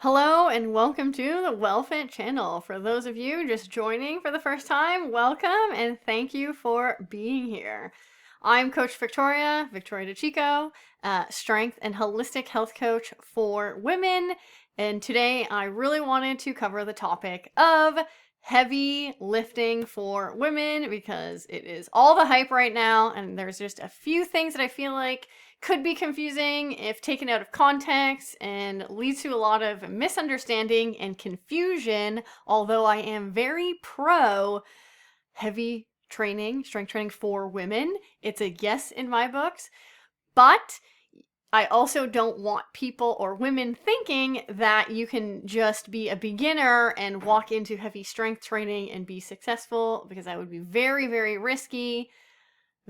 Hello and welcome to the WellFit channel. For those of you just joining for the first time, welcome and thank you for being here. I'm Coach Victoria DeChico, strength and holistic health coach for women. And today I really wanted to cover the topic of heavy lifting for women because it is all the hype right now. And there's just a few things that I feel like could be confusing if taken out of context and leads to a lot of misunderstanding and confusion, although I am very pro heavy training, strength training for women. It's a yes in my books, but I also don't want people or women thinking that you can just be a beginner and walk into heavy strength training and be successful, because that would be very, very risky.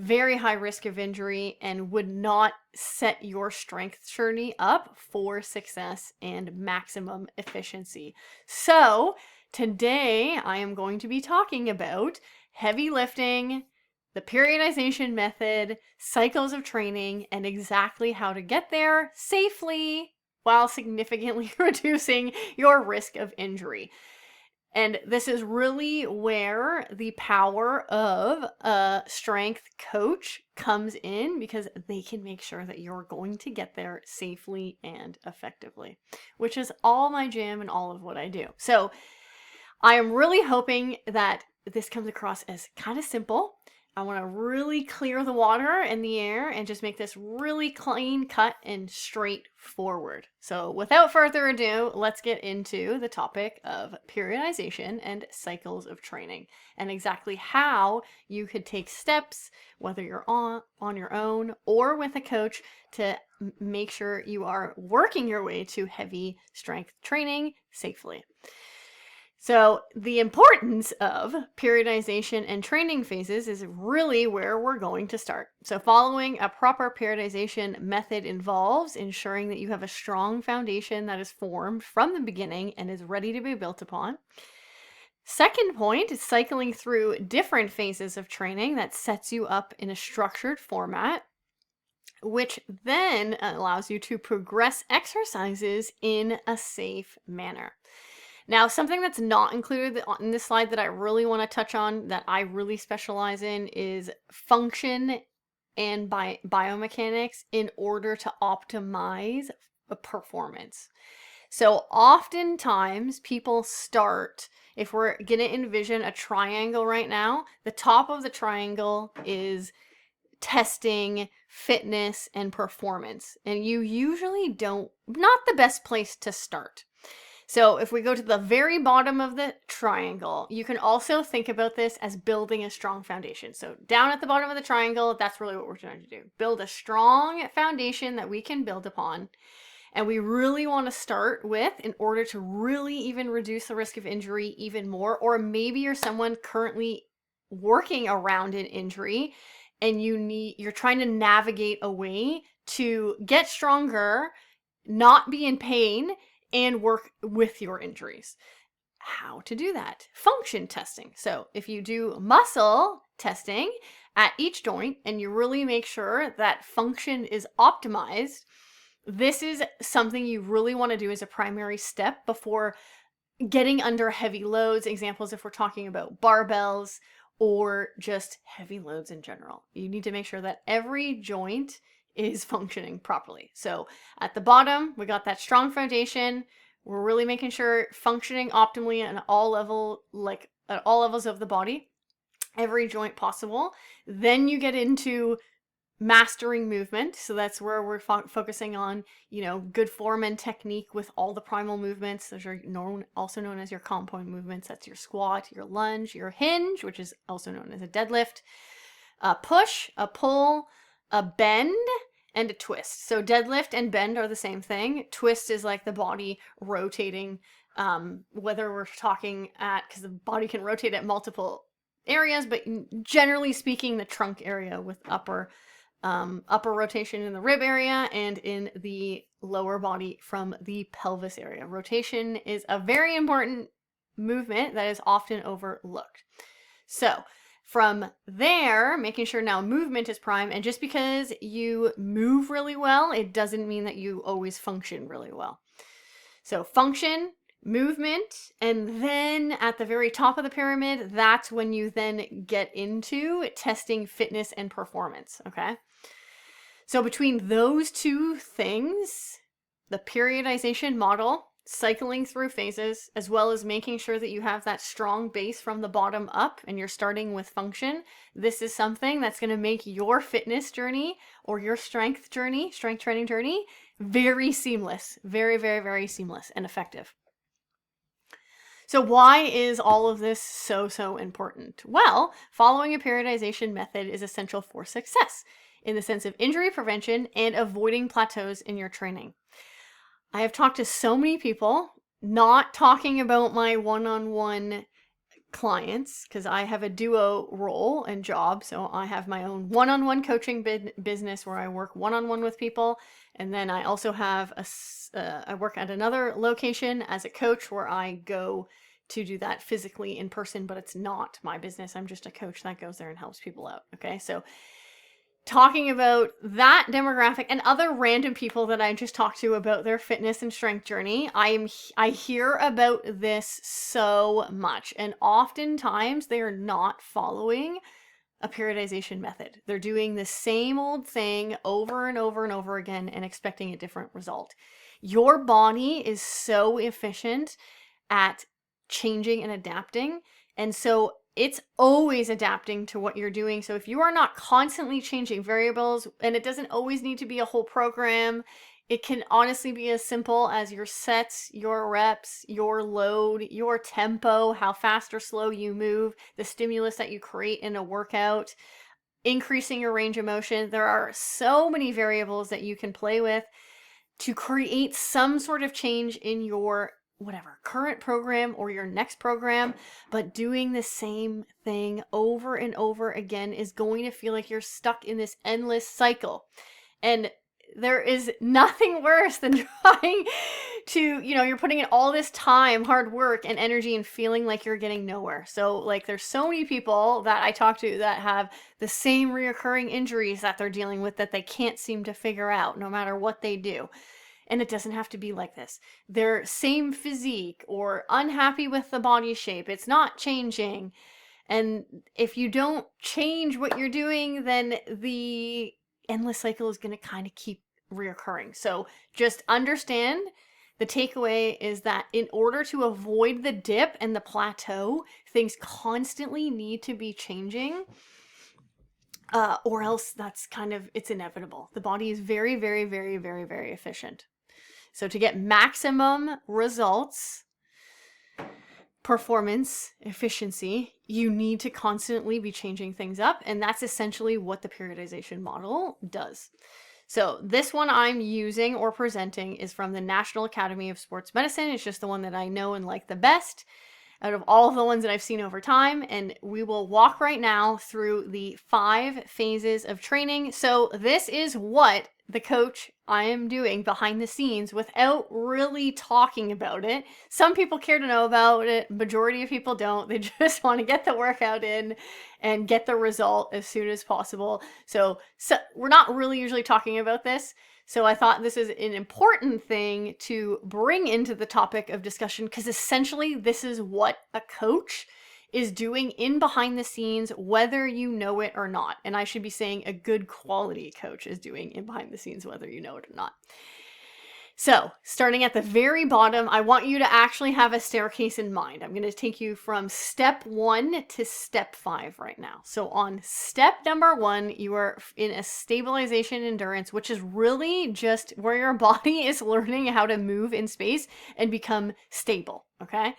Very high risk of injury and would not set your strength journey up for success and maximum efficiency. So today I am going to be talking about heavy lifting, the periodization method, cycles of training, and exactly how to get there safely while significantly reducing your risk of injury. And this is really where the power of a strength coach comes in, because they can make sure that you're going to get there safely and effectively, which is all my jam and all of what I do. So I am really hoping that this comes across as kind of simple. I want to really clear the water and the air and just make this really clean cut and straightforward. So without further ado, let's get into the topic of periodization and cycles of training, and exactly how you could take steps, whether you're on your own or with a coach, to make sure you are working your way to heavy strength training safely. So the importance of periodization and training phases is really where we're going to start. So following a proper periodization method involves ensuring that you have a strong foundation that is formed from the beginning and is ready to be built upon. Second point is cycling through different phases of training that sets you up in a structured format, which then allows you to progress exercises in a safe manner. Now, something that's not included in this slide that I really want to touch on, that I really specialize in, is function and biomechanics in order to optimize performance. So oftentimes people start, if we're going to envision a triangle right now, the top of the triangle is testing, fitness, and performance. And you usually not the best place to start. So if we go to the very bottom of the triangle, you can also think about this as building a strong foundation. So down at the bottom of the triangle, that's really what we're trying to do. Build a strong foundation that we can build upon. And we really want to start with, in order to really even reduce the risk of injury even more, or maybe you're someone currently working around an injury and you're trying to navigate a way to get stronger, not be in pain, and work with your injuries. How to do that? Function testing. So if you do muscle testing at each joint and you really make sure that function is optimized, this is something you really want to do as a primary step before getting under heavy loads. Examples, if we're talking about barbells or just heavy loads in general, you need to make sure that every joint is functioning properly. So at the bottom, we got that strong foundation. We're really making sure functioning optimally at all levels of the body, every joint possible. Then you get into mastering movement. So that's where we're focusing on, good form and technique with all the primal movements. Those are also known as your compound movements. That's your squat, your lunge, your hinge, which is also known as a deadlift, a push, a pull, a bend, and a twist. So deadlift and bend are the same thing. Twist is like the body rotating, whether we're talking because the body can rotate at multiple areas, but generally speaking, the trunk area with upper rotation in the rib area and in the lower body from the pelvis area. Rotation is a very important movement that is often overlooked. So from there, making sure now movement is prime, and just because you move really well, it doesn't mean that you always function really well. So function, movement, and then at the very top of the pyramid, that's when you then get into testing fitness and performance, okay? So between those two things, the periodization model, cycling through phases, as well as making sure that you have that strong base from the bottom up and you're starting with function, this is something that's going to make your fitness journey or your strength training journey, very seamless, very, very, very seamless and effective. So why is all of this so important? Well, following a periodization method is essential for success in the sense of injury prevention and avoiding plateaus in your training. I have talked to so many people, not talking about my one-on-one clients, because I have a duo role and job. So I have my own one-on-one coaching business where I work one-on-one with people. And then I also have I work at another location as a coach where I go to do that physically in person, but it's not my business. I'm just a coach that goes there and helps people out. Okay. So talking about that demographic and other random people that I just talked to about their fitness and strength journey, I hear about this so much, and oftentimes they are not following a periodization method. They're doing the same old thing over and over and over again and expecting a different result. Your body is so efficient at changing and adapting, and so it's always adapting to what you're doing. So if you are not constantly changing variables, and it doesn't always need to be a whole program, it can honestly be as simple as your sets, your reps, your load, your tempo, how fast or slow you move, the stimulus that you create in a workout, increasing your range of motion. There are so many variables that you can play with to create some sort of change in your whatever current program or your next program, but doing the same thing over and over again is going to feel like you're stuck in this endless cycle. And there is nothing worse than trying to, you're putting in all this time, hard work and energy and feeling like you're getting nowhere. So like there's so many people that I talk to that have the same reoccurring injuries that they're dealing with that they can't seem to figure out no matter what they do. And it doesn't have to be like this. They're same physique or unhappy with the body shape. It's not changing. And if you don't change what you're doing, then the endless cycle is going to kind of keep reoccurring. So just understand the takeaway is that in order to avoid the dip and the plateau, things constantly need to be changing. Or else it's inevitable. The body is very, very, very, very, very efficient. So to get maximum results, performance, efficiency, you need to constantly be changing things up. And that's essentially what the periodization model does. So this one I'm using or presenting is from the National Academy of Sports Medicine. It's just the one that I know and like the best out of all of the ones that I've seen over time. And we will walk right now through the 5 phases of training. So this is what the coach I am doing behind the scenes without really talking about it. Some people care to know about it. Majority of people don't. They just want to get the workout in and get the result as soon as possible. So we're not really usually talking about this. So I thought this is an important thing to bring into the topic of discussion because essentially this is what a coach is doing in behind the scenes, whether you know it or not. And I should be saying a good quality coach is doing in behind the scenes, whether you know it or not. So starting at the very bottom, I want you to actually have a staircase in mind. I'm going to take you from step 1 to step 5 right now. So on step number 1, you are in a stabilization endurance, which is really just where your body is learning how to move in space and become stable. Okay.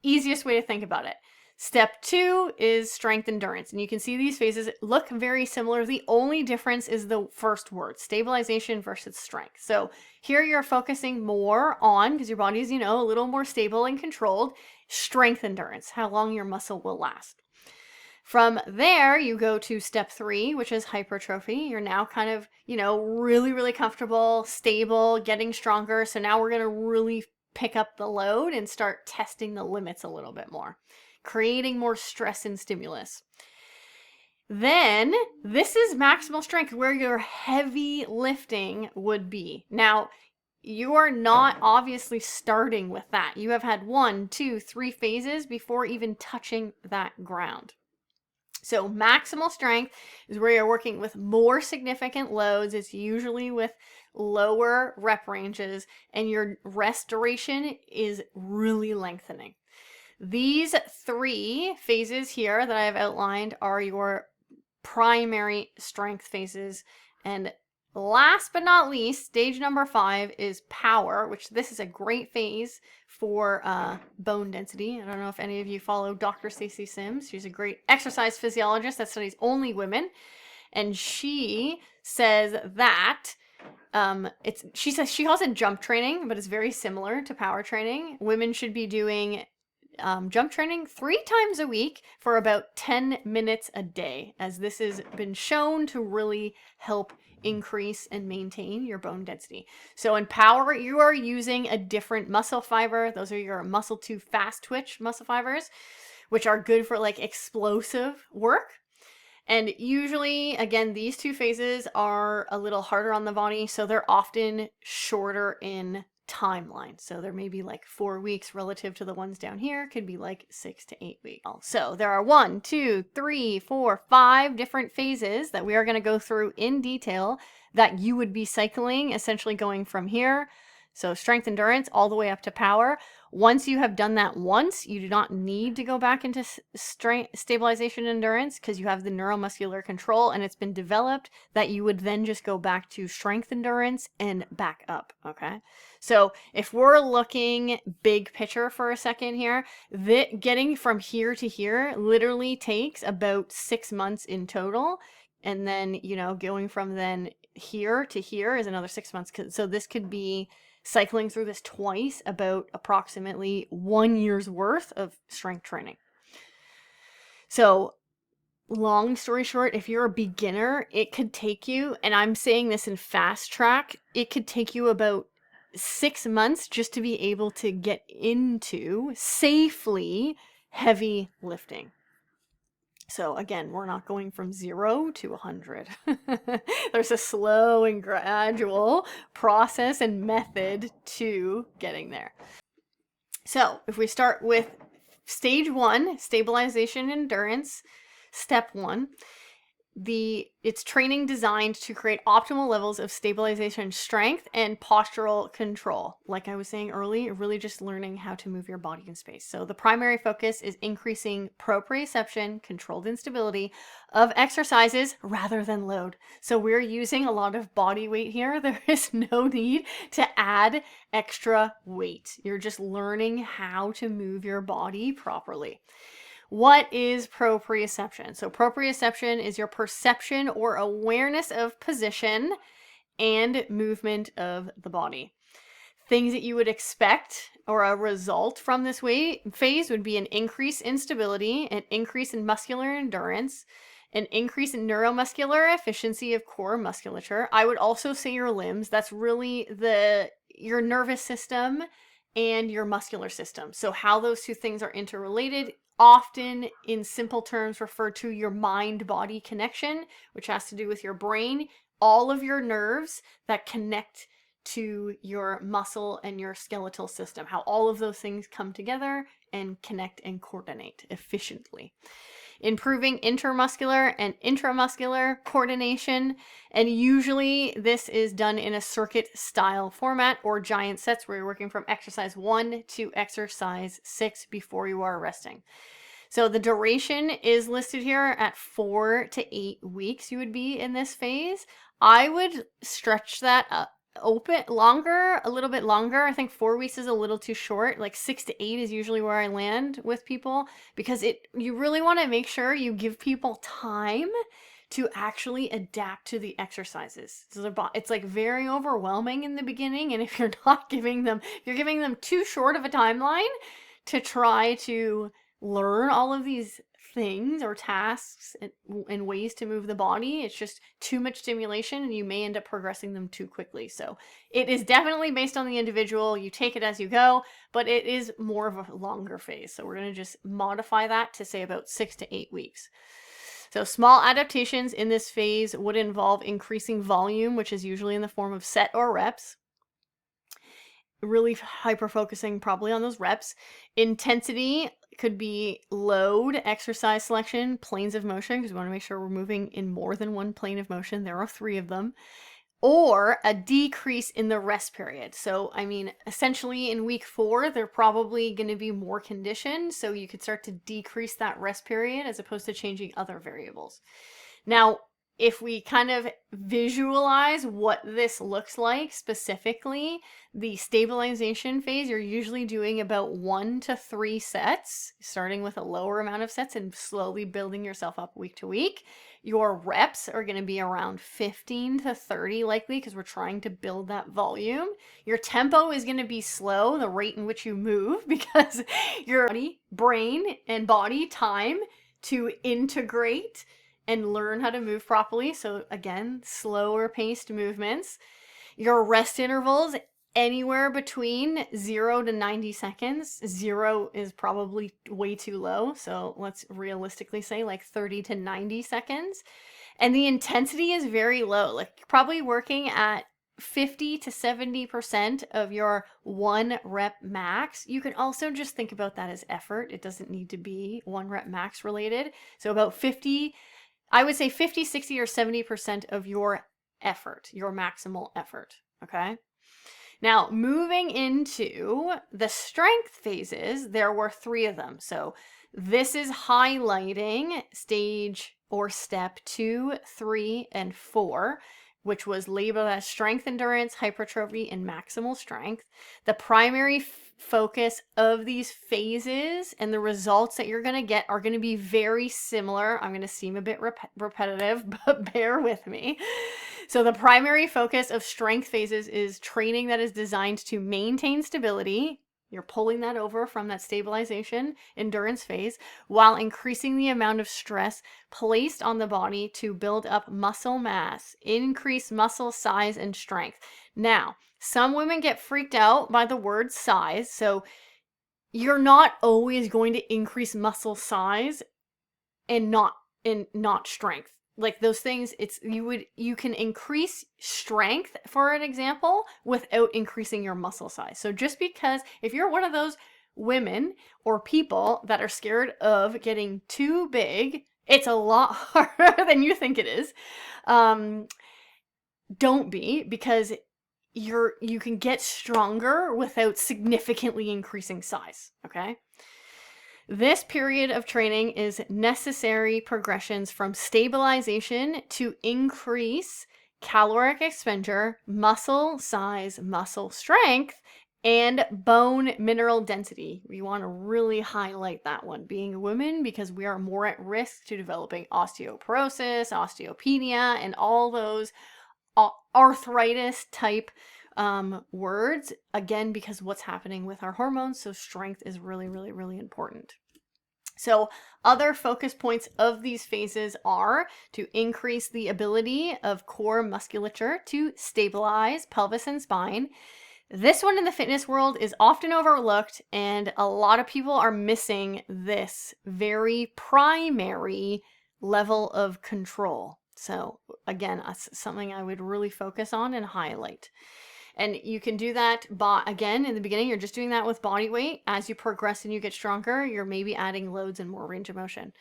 Easiest way to think about it. Step 2 is strength endurance. And you can see these phases look very similar. The only difference is the first word, stabilization versus strength. So here you're focusing more on, because your body is, a little more stable and controlled, strength endurance, how long your muscle will last. From there, you go to step 3, which is hypertrophy. You're now kind of, really, really comfortable, stable, getting stronger. So now we're going to really pick up the load and start testing the limits a little bit more, creating more stress and stimulus. Then this is maximal strength, where your heavy lifting would be. Now, you are not obviously starting with that. You have had 1, 2, 3 phases before even touching that ground. So maximal strength is where you're working with more significant loads. It's usually with lower rep ranges, and your rest duration is really lengthening. These 3 phases here that I have outlined are your primary strength phases. And last but not least, stage number 5 is power, which this is a great phase for bone density. I don't know if any of you follow Dr. Stacey Sims. She's a great exercise physiologist that studies only women. And she says that she calls it jump training, but it's very similar to power training. Women should be doing jump training 3 times a week for about 10 minutes a day, as this has been shown to really help increase and maintain your bone density. So in power, you are using a different muscle fiber. Those are your muscle 2 fast twitch muscle fibers, which are good for like explosive work. And usually, again, these 2 phases are a little harder on the body, so they're often shorter in timeline. So there may be like 4 weeks relative to the ones down here, could be like 6 to 8 weeks. So there are 1, 2, 3, 4, 5 different phases that we are going to go through in detail that you would be cycling, essentially going from here. So strength endurance all the way up to power. Once you have done that once, you do not need to go back into strength stabilization endurance, because you have the neuromuscular control and it's been developed that you would then just go back to strength endurance and back up. Okay. So if we're looking big picture for a second here, getting from here to here literally takes about 6 months in total. And then, going from then here to here is another 6 months. So this could be cycling through this twice, about approximately 1 year's worth of strength training. So long story short, if you're a beginner, it could take you, and I'm saying this in fast track, it could take you about 6 months just to be able to get into safely heavy lifting. So again, we're not going from 0 to 100. There's a slow and gradual process and method to getting there. So if we start with stage 1, stabilization endurance, step 1, it's training designed to create optimal levels of stabilization strength and postural control. Like I was saying earlier, really just learning how to move your body in space. So the primary focus is increasing proprioception, controlled instability of exercises rather than load. So we're using a lot of body weight here. There is no need to add extra weight. You're just learning how to move your body properly. What is proprioception? So proprioception is your perception or awareness of position and movement of the body. Things that you would expect or a result from this phase would be an increase in stability, an increase in muscular endurance, an increase in neuromuscular efficiency of core musculature. I would also say your limbs. That's really your nervous system and your muscular system. So how those 2 things are interrelated, often in simple terms referred to your mind-body connection, which has to do with your brain, all of your nerves that connect to your muscle and your skeletal system, how all of those things come together and connect and coordinate efficiently. Improving intermuscular and intramuscular coordination, and usually this is done in a circuit style format or giant sets where you're working from exercise 1 to exercise 6 before you are resting. So the duration is listed here at 4 to 8 weeks you would be in this phase. I would stretch that up a little bit longer. I think 4 weeks is a little too short. Like 6 to 8 is usually where I land with people, because you really want to make sure you give people time to actually adapt to the exercises. So it's like very overwhelming in the beginning, and if you're giving them too short of a timeline to try to learn all of these things or tasks and ways to move the body, it's just too much stimulation and you may end up progressing them too quickly. So it is definitely based on the individual. You take it as you go, but it is more of a longer phase. So we're going to just modify that to say about 6 to 8 weeks. So small adaptations in this phase would involve increasing volume, which is usually in the form of set or reps, really hyper focusing probably on those reps. Intensity could be load, exercise selection, planes of motion, because we want to make sure we're moving in more than one plane of motion. There are 3 of them. Or a decrease in the rest period. So, I mean, essentially in week 4, they're probably going to be more conditioned. So you could start to decrease that rest period as opposed to changing other variables. Now, if we kind of visualize what this looks like specifically, the stabilization phase, you're usually doing about 1 to 3 sets, starting with a lower amount of sets and slowly building yourself up week to week. Your reps are going to be around 15 to 30 likely, because we're trying to build that volume. Your tempo is going to be slow, the rate in which you move, because your body, brain, and body time to integrate and learn how to move properly. So again, slower paced movements. Your rest intervals, anywhere between 0 to 90 seconds. 0 is probably way too low. So let's realistically say like 30 to 90 seconds. And the intensity is very low, like probably working at 50 to 70% of your 1 rep max. You can also just think about that as effort. It doesn't need to be 1 rep max related. So about 50, I would say 50, 60, or 70% of your effort, your maximal effort, okay? Now, moving into the strength phases, there were 3 of them. So this is highlighting stage or step 2, 3, and 4, which was labeled as strength endurance, hypertrophy, and maximal strength. The primary focus of these phases and the results that you're going to get are going to be very similar. I'm going to seem a bit repetitive, but bear with me. So the primary focus of strength phases is training that is designed to maintain stability. You're pulling that over from that stabilization endurance phase while increasing the amount of stress placed on the body to build up muscle mass, increase muscle size and strength. Now, some women get freaked out by the word size. So you're not always going to increase muscle size and not strength. Like those things, you can increase strength, for an example, without increasing your muscle size. So just because if you're one of those women or people that are scared of getting too big, it's a lot harder than you think it is. Don't be, because you can get stronger without significantly increasing size, okay? This period of training is necessary progressions from stabilization to increase caloric expenditure, muscle size, muscle strength, and bone mineral density. We want to really highlight that one, being a woman, because we are more at risk to developing osteoporosis, osteopenia, and all those arthritis type words, again, because what's happening with our hormones. So strength is really, really, really important. So other focus points of these phases are to increase the ability of core musculature to stabilize pelvis and spine. This one in the fitness world is often overlooked, and a lot of people are missing this very primary level of control. So again, that's something I would really focus on and highlight. And you can do that by, again, in the beginning, you're just doing that with body weight. As you progress and you get stronger, you're maybe adding loads and more range of motion.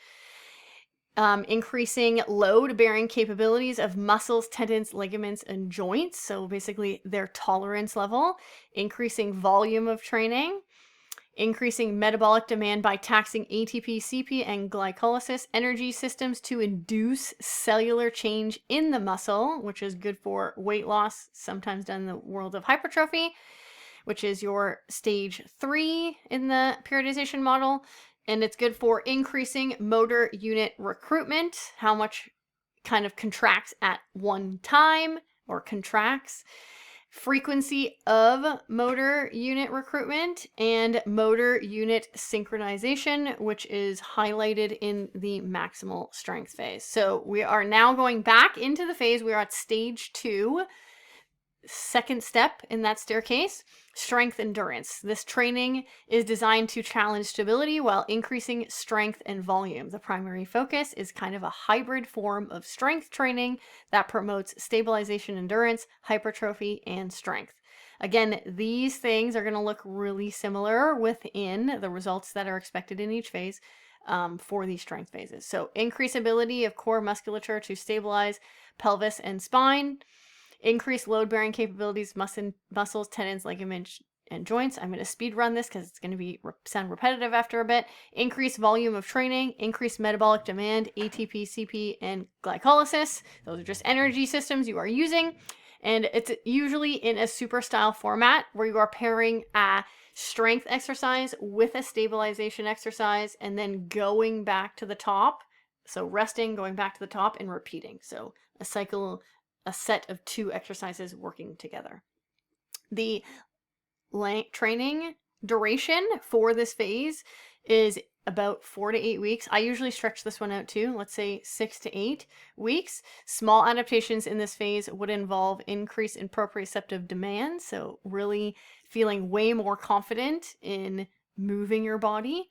Increasing load-bearing capabilities of muscles, tendons, ligaments, and joints. So basically their tolerance level. Increasing volume of training. Increasing metabolic demand by taxing ATP, CP, and glycolysis energy systems to induce cellular change in the muscle, which is good for weight loss, sometimes done in the world of hypertrophy, which is your stage 3 in the periodization model. And it's good for increasing motor unit recruitment, how much kind of contracts at one time or contracts. Frequency of motor unit recruitment and motor unit synchronization, which is highlighted in the maximal strength phase. So we are now going back into the phase. We are at stage 2, second step in that staircase, strength endurance. This training is designed to challenge stability while increasing strength and volume. The primary focus is kind of a hybrid form of strength training that promotes stabilization, endurance, hypertrophy, and strength. Again, these things are going to look really similar within the results that are expected in each phase for these strength phases. So increase ability of core musculature to stabilize pelvis and spine, increase load-bearing capabilities, muscles, tendons, ligaments, and joints. I'm going to speed run this because it's going to sound repetitive after a bit. Increase volume of training, increase metabolic demand, ATP, CP, and glycolysis. Those are just energy systems you are using. And it's usually in a super style format where you are pairing a strength exercise with a stabilization exercise and then going back to the top. So resting, going back to the top, and repeating. So a cycle, a set of 2 exercises working together. The training duration for this phase is about 4 to 8 weeks. I usually stretch this one out too, let's say 6 to 8 weeks. Small adaptations in this phase would involve increase in proprioceptive demand, so really feeling way more confident in moving your body.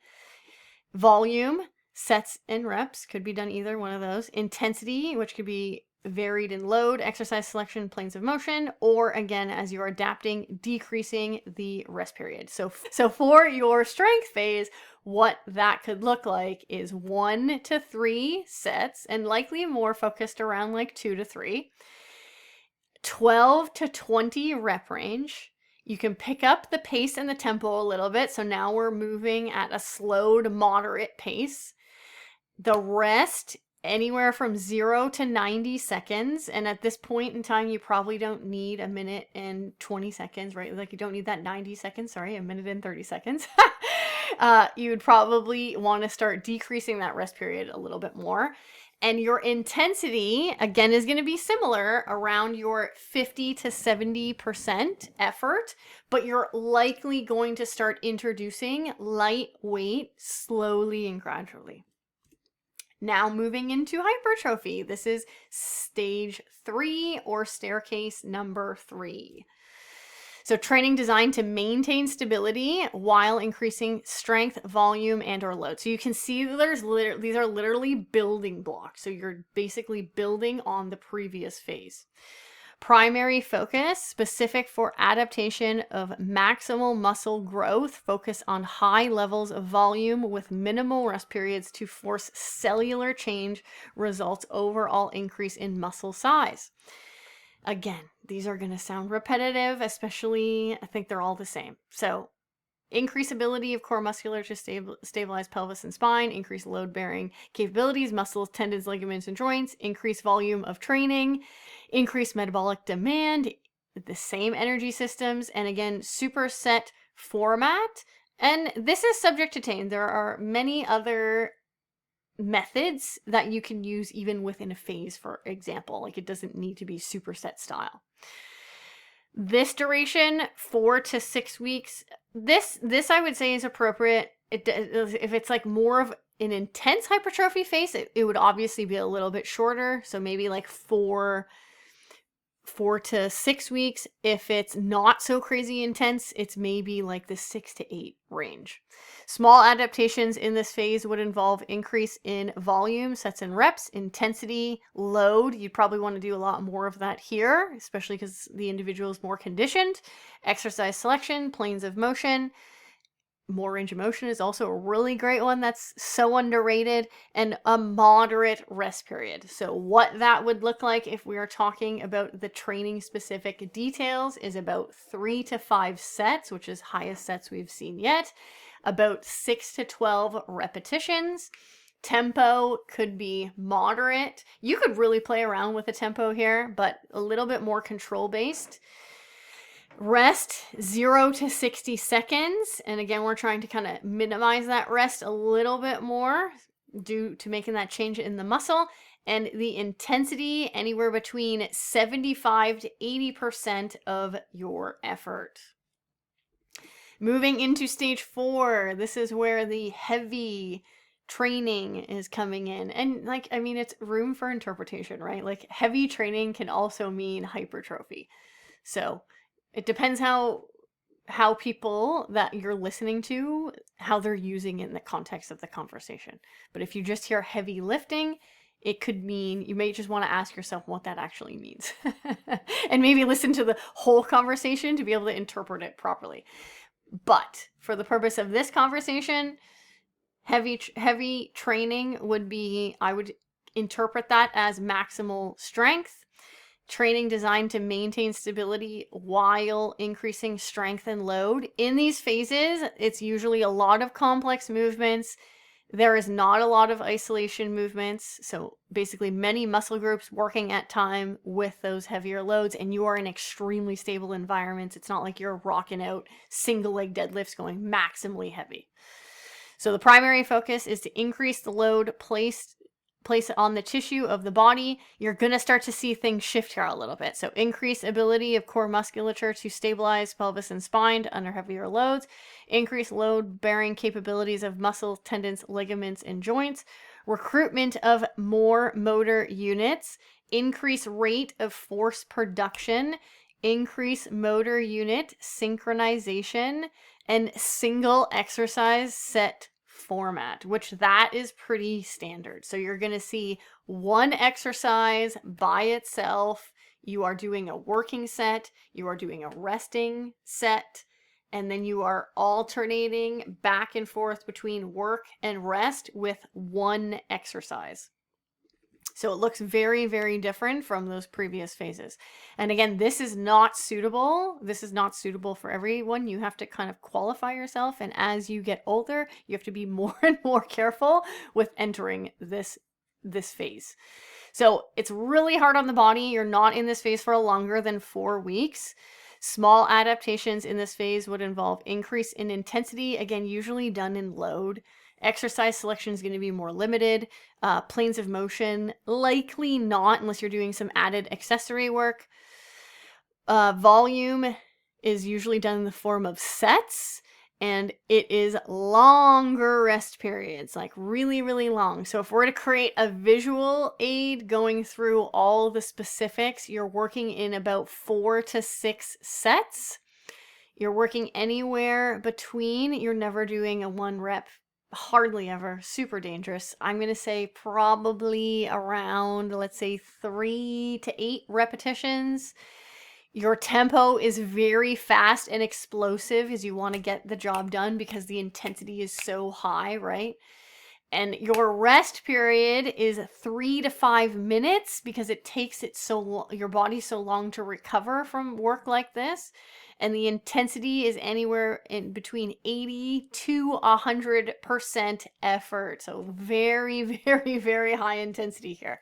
Volume, sets and reps, could be done either one of those. Intensity, which could be varied in load, exercise selection, planes of motion, or again, as you're adapting, decreasing the rest period. So for your strength phase, what that could look like is 1 to 3 sets, and likely more focused around like 2 to 3, 12 to 20 rep range. You can pick up the pace and the tempo a little bit. So now we're moving at a slow to moderate pace. The rest, anywhere from 0 to 90 seconds. And at this point in time, you probably don't need a minute and 20 seconds, right? Like you don't need that 90 seconds, sorry, a minute and 30 seconds. You would probably want to start decreasing that rest period a little bit more. And your intensity, again, is going to be similar around your 50 to 70% effort, but you're likely going to start introducing lightweight slowly and gradually. Now moving into hypertrophy. This is stage 3 or staircase number 3. So training designed to maintain stability while increasing strength, volume, and or load. So you can see that these are literally building blocks. So you're basically building on the previous phase. Primary focus, specific for adaptation of maximal muscle growth, focus on high levels of volume with minimal rest periods to force cellular change, results overall increase in muscle size. Again, these are going to sound repetitive, especially, I think they're all the same. So increase ability of core musculature to stabilize pelvis and spine, increase load-bearing capabilities, muscles, tendons, ligaments, and joints, increase volume of training, increase metabolic demand, the same energy systems, and again, superset format. And this is subject to change. There are many other methods that you can use even within a phase, for example. Like it doesn't need to be superset style. This duration, 4 to 6 weeks, this I would say is appropriate. If it's like more of an intense hypertrophy phase, it would obviously be a little bit shorter. So maybe like 4 to 6 weeks. If it's not so crazy intense, it's maybe like the 6 to 8 range. Small adaptations in this phase would involve increase in volume, sets and reps, intensity, load. You'd probably want to do a lot more of that here, especially because the individual is more conditioned. Exercise selection, planes of motion. More range of motion is also a really great one that's so underrated, and a moderate rest period. So what that would look like if we are talking about the training specific details is about 3 to 5 sets, which is highest sets we've seen yet, about 6 to 12 repetitions. Tempo could be moderate. You could really play around with the tempo here, but a little bit more control based. Rest 0 to 60 seconds. And again, we're trying to kind of minimize that rest a little bit more due to making that change in the muscle. And the intensity anywhere between 75 to 80% of your effort. Moving into stage 4, this is where the heavy training is coming in. And like, I mean, it's room for interpretation, right? Like heavy training can also mean hypertrophy. So it depends how people that you're listening to, how they're using it in the context of the conversation. But if you just hear heavy lifting, it could mean, you may just want to ask yourself what that actually means and maybe listen to the whole conversation to be able to interpret it properly. But for the purpose of this conversation, heavy training would be, I would interpret that as maximal strength. Training designed to maintain stability while increasing strength and load. In these phases, it's usually a lot of complex movements. There is not a lot of isolation movements. So basically many muscle groups working at time with those heavier loads, and you are in extremely stable environments. It's not like you're rocking out single leg deadlifts going maximally heavy. So the primary focus is to increase the load placed on the tissue of the body. You're going to start to see things shift here a little bit. So increase ability of core musculature to stabilize pelvis and spine under heavier loads, increase load bearing capabilities of muscles, tendons, ligaments, and joints, recruitment of more motor units, increase rate of force production, increase motor unit synchronization, and single exercise set format, which that is pretty standard. So you're going to see one exercise by itself. You are doing a working set, you are doing a resting set, and then you are alternating back and forth between work and rest with one exercise. So it looks very, very different from those previous phases. And again, this is not suitable. This is not suitable for everyone. You have to kind of qualify yourself. And as you get older, you have to be more and more careful with entering this phase. So it's really hard on the body. You're not in this phase for longer than 4 weeks. Small adaptations in this phase would involve increase in intensity, again, usually done in load. Exercise selection is going to be more limited. Planes of motion, likely not unless you're doing some added accessory work. Volume is usually done in the form of sets, and it is longer rest periods, like really, really long. So if we're to create a visual aid going through all the specifics, you're working in about 4 to 6 sets. You're working anywhere between, you're never doing a 1 rep, hardly ever, super dangerous. I'm going to say probably around, let's say 3 to 8 repetitions. Your tempo is very fast and explosive as you want to get the job done because the intensity is so high, right? And your rest period is 3 to 5 minutes because it takes your body so long to recover from work like this. And the intensity is anywhere in between 80 to 100% effort. So very, very, very high intensity here.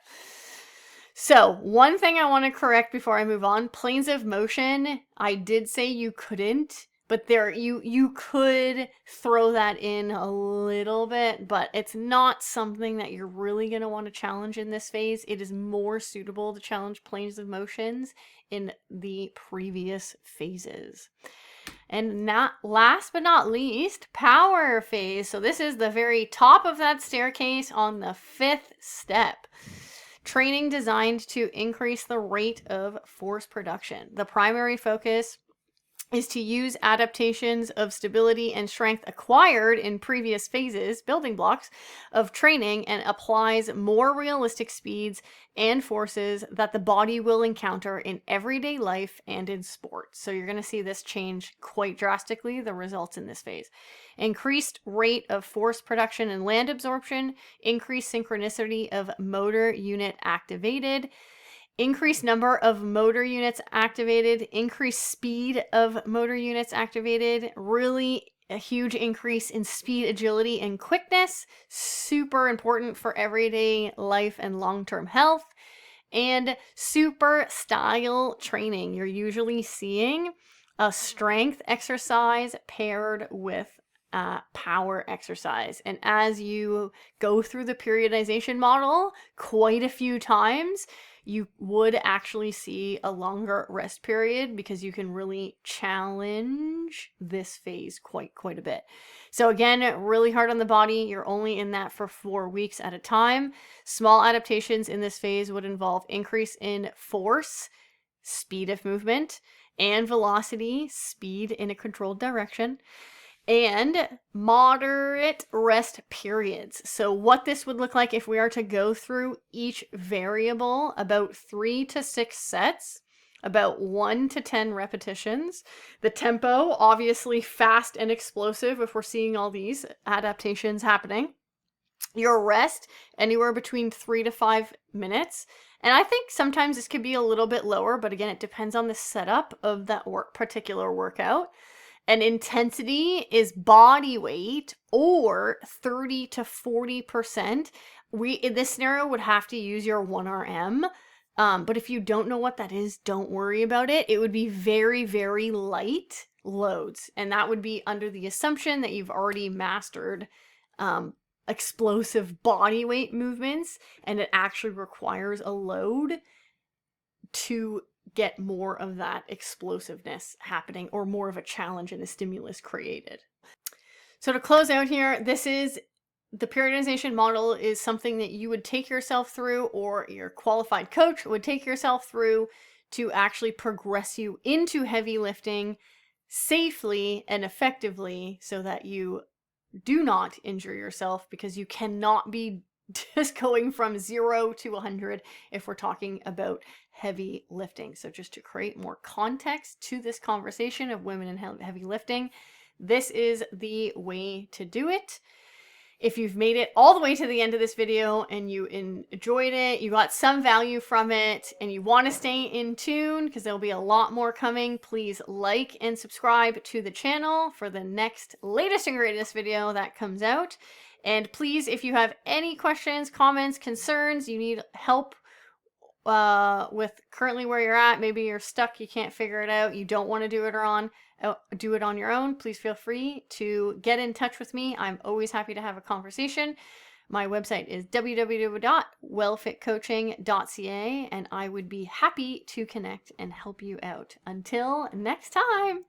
So one thing I want to correct before I move on, planes of motion, I did say you couldn't, but you could throw that in a little bit, but it's not something that you're really going to want to challenge in this phase. It is more suitable to challenge planes of motions in the previous phases. And not last but not least, power phase. So this is the very top of that staircase on the 5th step. Training designed to increase the rate of force production. The primary focus is to use adaptations of stability and strength acquired in previous phases, building blocks of training, and applies more realistic speeds and forces that the body will encounter in everyday life and in sports. So you're going to see this change quite drastically, the results in this phase. Increased rate of force production and land absorption, increased synchronicity of motor unit activated, increased number of motor units activated, increased speed of motor units activated, really a huge increase in speed, agility, and quickness, super important for everyday life and long-term health, and super style training. You're usually seeing a strength exercise paired with power exercise. And as you go through the periodization model quite a few times, you would actually see a longer rest period because you can really challenge this phase quite a bit. So again, really hard on the body. You're only in that for 4 weeks at a time. Small adaptations in this phase would involve increase in force, speed of movement, and velocity, speed in a controlled direction. and moderate rest periods. So what this would look like if we are to go through each variable, about 3 to 6 sets, about 1 to 10 repetitions. The tempo, obviously fast and explosive if we're seeing all these adaptations happening. Your rest, anywhere between 3 to 5 minutes. And I think sometimes this could be a little bit lower, but again, it depends on the setup of that particular workout. And intensity is body weight or 30 to 40%. We, in this scenario, would have to use your 1RM. But if you don't know what that is, don't worry about it. It would be very, very light loads. And that would be under the assumption that you've already mastered explosive body weight movements, and it actually requires a load to get more of that explosiveness happening, or more of a challenge and a stimulus created. So to close out here, this is the periodization model is something that you would take yourself through, or your qualified coach would take yourself through, to actually progress you into heavy lifting safely and effectively, so that you do not injure yourself, because you cannot be just going from 0 to 100 if we're talking about heavy lifting. So just to create more context to this conversation of women in heavy lifting, this is the way to do it. If you've made it all the way to the end of this video and you enjoyed it, you got some value from it, and you want to stay in tune because there'll be a lot more coming, please like and subscribe to the channel for the next latest and greatest video that comes out. And please, if you have any questions, comments, concerns, you need help with currently where you're at, maybe you're stuck, you can't figure it out, you don't want to do it on your own, please feel free to get in touch with me. I'm always happy to have a conversation. My website is www.wellfitcoaching.ca, and I would be happy to connect and help you out. Until next time.